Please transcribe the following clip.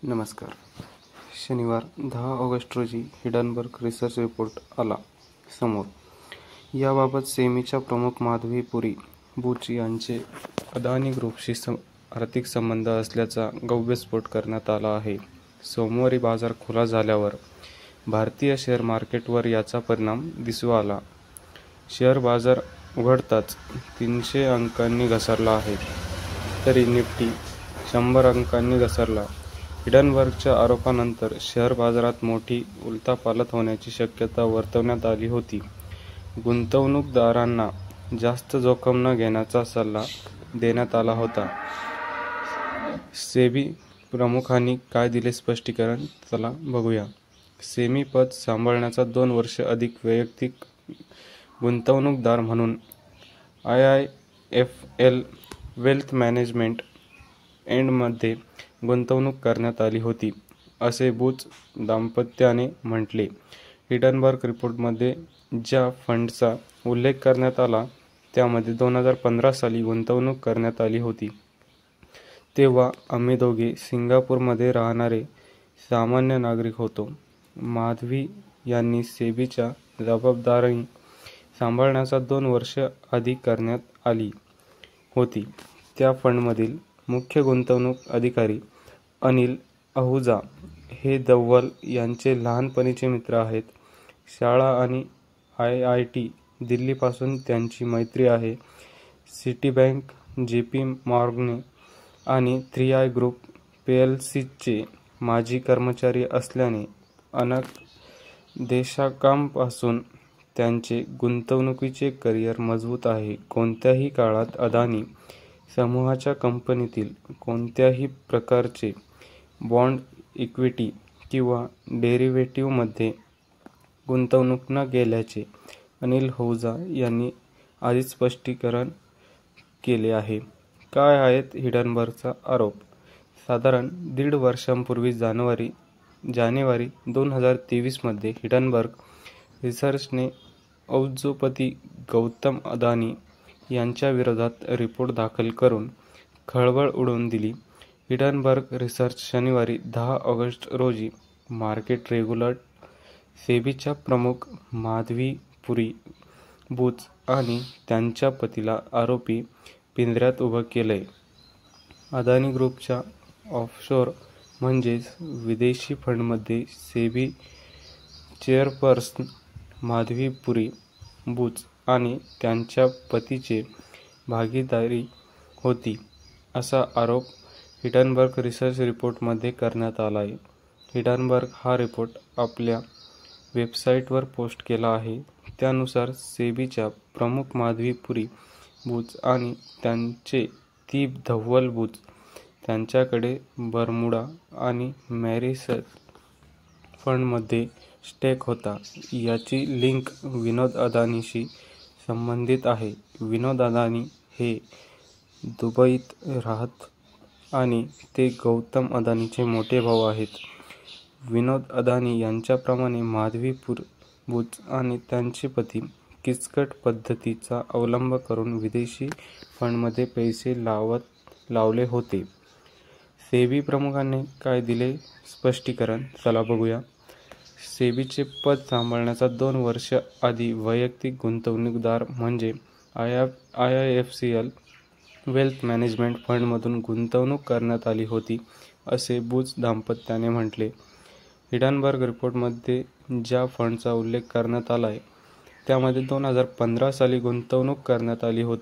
नमस्कार. शनिवार 10 ऑगस्ट रोजी हिडनबर्ग रिसर्च रिपोर्ट आला समोर. याबाबत सेमीच्या प्रमुख माधवी पुरी बुच यांचे अदानी ग्रुपशी आर्थिक संबंध असल्याचा गौप्यस्फोट करण्यात आला आहे. सोमवारी बाजार खुला झाल्यावर भारतीय शेअर मार्केटवर याचा परिणाम दिसू आला. शेअर बाजार उघडताच 300 अंकांनी घसरला आहे, तरी निफ्टी 100 अंकांनी घसरला. हिडनबर्गच्या आरोपानंतर शेअर बाजारात मोठी उलथापालथ होण्याची शक्यता वर्तवण्यात आली होती. गुंतवणूकदारांना जास्त जोखीम न घेण्याचा सल्ला देण्यात आला होता. सेबी प्रमुखांनी काय दिले स्पष्टीकरण? चला बघूया. सेबी पद सांभाळण्याचा 2 वर्ष अधिक वैयक्तिक गुंतवणूकदार म्हणून IIFL वेल्थ मॅनेजमेंट एंडमध्ये गुंतवणूक करण्यात आली होती, असे बुच दाम्पत्याने म्हटले. हिडनबर्ग रिपोर्टमध्ये ज्या फंडचा उल्लेख करण्यात आला त्यामध्ये 2015 साली गुंतवणूक करण्यात आली होती. तेव्हा आम्ही दोघे सिंगापूरमध्ये राहणारे सामान्य नागरिक होतो. माधवी यांनी सेबीच्या जबाबदारी सांभाळण्याचा 2 वर्ष आधी करण्यात आली होती. त्या फंडमधील मुख्य गुंतवणूक अधिकारी अनिल अहुजा हे दव्वल यांचे लहानपणीचे मित्र आहेत. शाळा आणि IIT दिल्लीपासून त्यांची मैत्री आहे. सिटीबँक, JP मॉर्गन आणि 3i ग्रुप PLCचे माजी कर्मचारी असल्याने अनेक दशकांपासून त्यांचे गुंतवणुकीचे करिअर मजबूत आहे. कोणत्याही काळात अदानी समूहाच्या कंपनीतील कोणत्याही प्रकारचे बॉन्ड, इक्विटी किंवा डेरिव्हेटिव्हमध्ये गुंतवणूक न केल्याचे अनिल अहुजा यांनी आधीच स्पष्टीकरण केले आहे. काय आहेत हिडनबर्गचा आरोप? साधारण 1.5 वर्षांपूर्वी जानेवारी 2023 मध्ये हिडनबर्ग रिसर्चने अब्जोपती गौतम अदानी यांच्या विरोधात रिपोर्ट दाखल करून खळबळ उडवून दिली. हिडनबर्ग रिसर्च शनिवारी 10 ऑगस्ट रोजी मार्केट रेग्युलेटर सेबीच्या प्रमुख माधवी पुरी बुच आणि त्यांच्या पतीला आरोपी पिंजऱ्यात उभं केलंय. अदानी ग्रुपच्या ऑफशोर म्हणजेच विदेशी फंडमध्ये सेबी चेअरपर्सन माधवी पुरी बुच आणि त्यांच्या पतीची भागीदारी होती, असा आरोप हिडनबर्ग रिसर्च रिपोर्टमध्ये करण्यात आलाय. हिडनबर्ग हा रिपोर्ट आपल्या वेबसाईटवर पोस्ट केला आहे. त्यानुसार सेबीच्या प्रमुख माधवी पुरी बुच आणि त्यांचे धव्वल बुच यांच्याकडे बरमुडा आणि मॉरिशस फंडमध्ये स्टेक होता. याची लिंक विनोद अदानीशी संबंधित आहे. विनोद अदानी हे दुबईत राहतात आणि ते गौतम अदानीचे मोठे भाऊ आहेत. विनोद अदानी यांच्याप्रमाणे माधवी बुच आणि त्यांचे पती किचकट पद्धतीचा अवलंब करून विदेशी फंडमध्ये पैसे लावले होते. सेबी प्रमुखांनी काय दिले स्पष्टीकरण? चला बघूया. सेबीचे पद सांभाळण्याचा 2 वर्ष आधी वैयक्तिक गुंतवणूकदार म्हणजे IIFL वेल्थ मॅनेजमेंट फंडमधून गुंतवणूक करण्यात आली होती, असे बुच दाम्पत्याने म्हटले. हिडनबर्ग रिपोर्टमध्ये ज्या फंडचा उल्लेख करण्यात आलाय त्यामध्ये 2015 साली गुंतवणूक करण्यात आली होती.